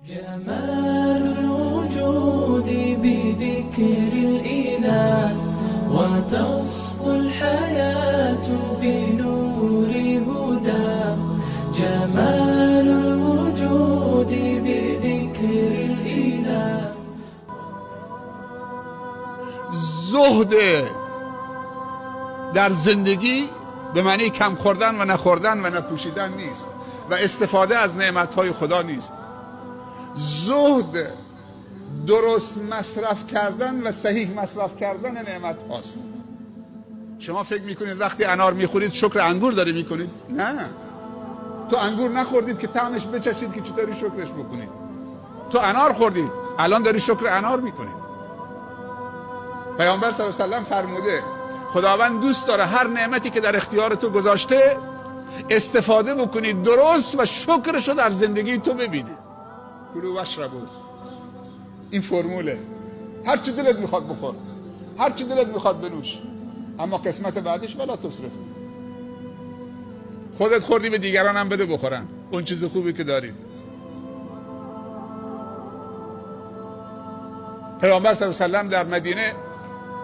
جمال الوجود بذكر الإله وتصفو الحياة بنور هدى. جمال الوجود بذكر الإله. زهد در زندگی به معنی کم خوردن و نخوردن و نپوشیدن نیست و استفاده از نعمتهای خدا نیست. زهد درست مصرف کردن و صحیح مصرف کردن نعمت هاست. شما فکر میکنید وقتی انار میخورید شکر انگور داری میکنید؟ نه، تو انگور نخوردید که طعمش بچشید که چطوری شکرش بکنید. تو انار خوردید، الان داری شکر انار میکنید. پیامبر صلی الله علیه و سلم فرموده خداوند دوست داره هر نعمتی که در اختیار تو گذاشته استفاده بکنید درست و شکرشو در زندگی تو ببینه. کلوا و اشربوا، این فرموله. هر چی دلت میخواد بخور، هر چی دلت میخواد بنوش، اما قسمت بعدش ولا تصرف. خودت خوردی به دیگران هم بده بخورن، اون چیز خوبی که دارید. پیامبر صلی الله علیه و سلم در مدینه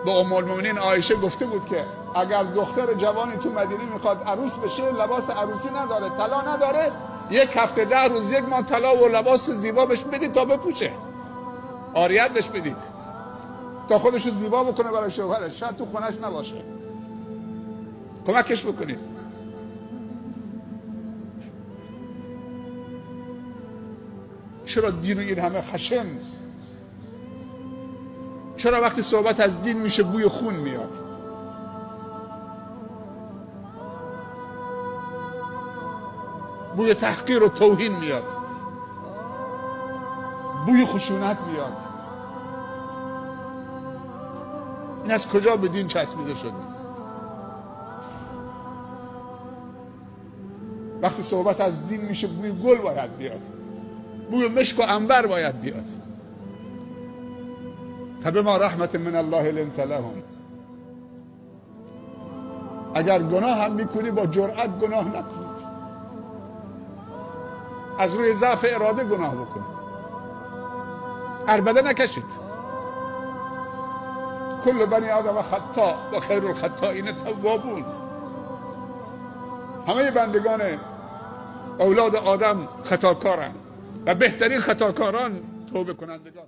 به ام المؤمنین عایشه گفته بود که اگر دختر جوانی تو مدینه میخواد عروس بشه، لباس عروسی نداره، طلا نداره، 1 هفته 10 روز 1 ماه طلا و لباس زیبا بهش بدید تا بپوشه، عاریت بهش بدید تا خودش زیبا بکنه برای شوهرش، شاید تو خونش نباشه، کمکش بکنید. چرا دین این همه خشن؟ چرا وقتی صحبت از دین میشه بوی خون میاد؟ بوی تحقیر و توهین میاد، بوی خشونت میاد. این از کجا به دین چسبیده شده؟ وقتی صحبت از دین میشه بوی گل باید بیاد، بوی مشک و عنبر باید بیاد. فبما رحمت من الله لنت لهم. اگر گناه هم میکنی با جرأت گناه نکنید، از روی ضعف اراده گناه بکنید، عربده نکشید. کل بنی آدم خطا و خیر الخطائین توابون. همه بندگان اولاد آدم خطاکارن و بهترین خطاکاران توبه کنندگان.